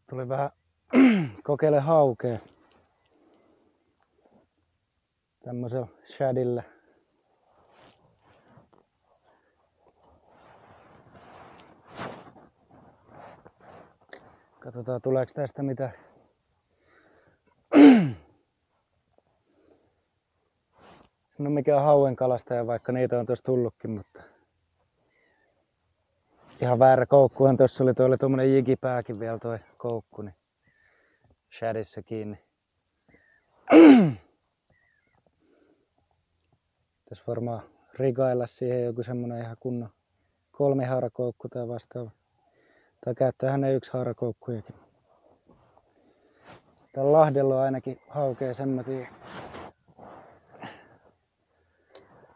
Tuli vähän kokeile haukea tämmöisellä shadillä. Katsotaan tuleeko tästä mitään. En ole mikään hauenkalastaja, vaikka niitä on tuossa tullutkin, mutta ihan väärä koukkuhan tuossa oli. Tuo oli tuommoinen jigipääkin vielä toi koukku, niin shadissa kiinni. Tässä varmaan rigailla siihen joku semmonen ihan kunnon kolmihaarakoukku tai vastaava. Tai käyttäähän ne yksi haarakoukkujakin. Täällä Lahdella on ainakin haukea semmoinen.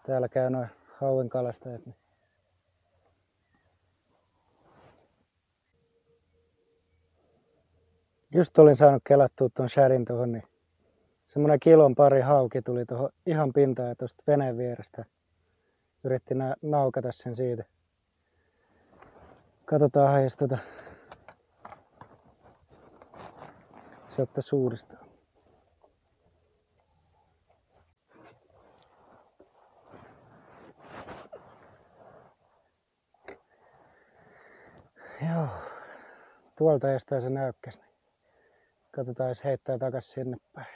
Täällä käy noin hauenkalastajat. Just olin saanut kelattua ton shadin tuohon, niin semmonen kilon pari hauki tuli tuohon ihan pintaan ja tuosta veneen vierestä. Yritti naukata sen siitä. Katsotaan jos se ottaisi uudestaan. Joo. Tuolta jostain se näykkäs. Niin katsotaan jos heittää takas sinne päin.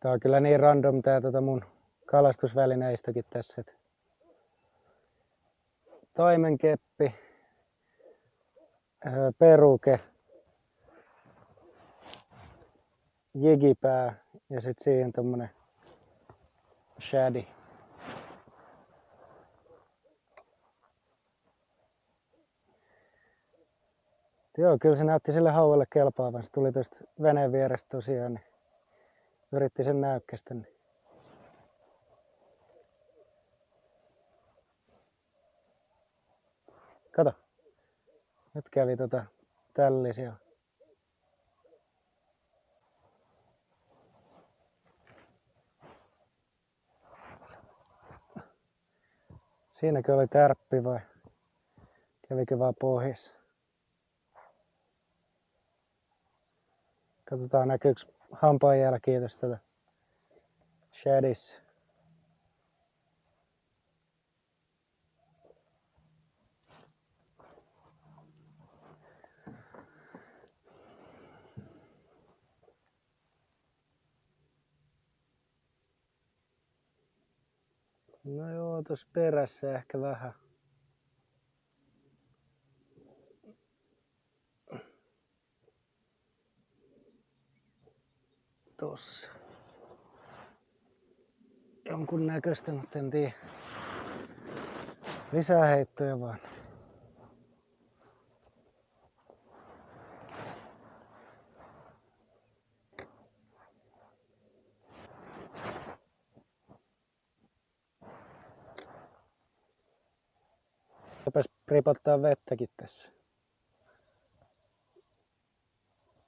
Tää on kyllä niin random tää mun kalastusvälineistokin tässä. Et taimenkeppi, peruke, jigipää ja sit siihen tommonen shadi. Joo, kyllä se näytti sille hauelle kelpaavan. Se tuli tuosta veneen vierestä tosiaan, niin yritti sen näykkästä. Niin. Kato, nyt kävi tällisiä. Siinäkö oli tärppi vai kävikö vaan pohjassa? Katsotaan näkyykö hampaanjälkiä tästä shadissa. No joo, tuossa perässä ehkä vähän. Tossa. Jonkun näköistä, mutta en tiedä. Lisää heittoja vaan. Rupes ripottaa vettäkin tässä.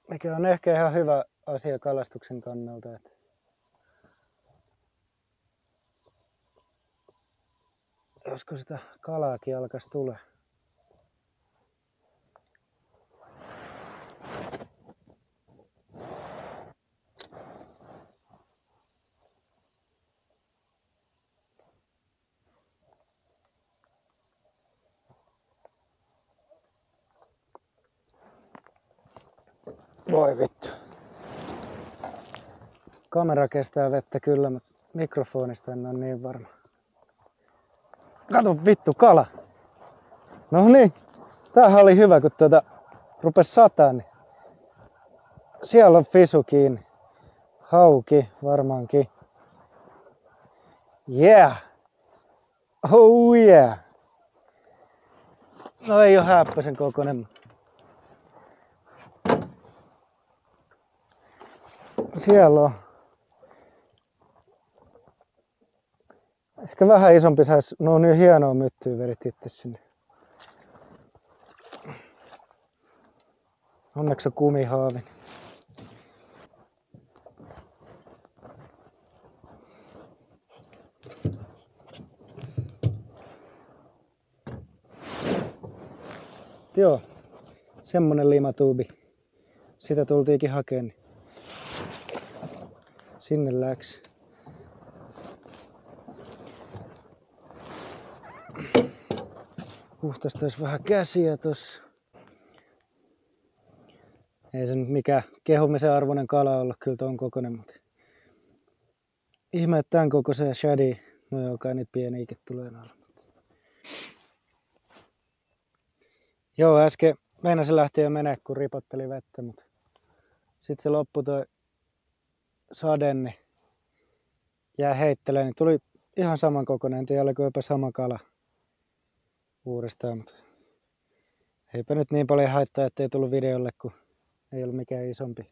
Mikä on ehkä ihan hyvä asia kalastuksen kannalta. Että josko sitä kalaakin alkaisi tulla. Voi vittu. Kamera kestää vettä kyllä, mutta mikrofonista en ole niin varma. Kato vittu, kala! No niin, tämähän oli hyvä, kun rupesi sataa, niin siellä on fisu kiinni. Hauki varmaankin. Yeah! Oh yeah! No ei oo häppäsen kokoinen. Siellä on. Ehkä vähän isompi sais. No niin hienoa myttyä vedit itse sinne. Onneksi on kumihaavin. Mutta joo, semmonen liimatuubi. Sitä tultiinkin hakemaan. Sinne läks. Puhtastaisi vähän käsiä tossa. Ei se nyt mikään kehumisen arvoinen kala olla kyllä ton kokoinen, mutta ihme, että tän kokoisen shadi, no joo, kai niitä pieniäkin tulee noilla. Joo, äsken meinasin lähteä jo menee, kun ripotteli vettä, mutta sit se loppui toi sade, niin jää heittelemään, niin tuli ihan saman kokoinen, en tiedä oliko jopa sama kala uudestaan, mutta eipä nyt niin paljon haittaa, ettei tullut videolle, kun ei ollut mikään isompi.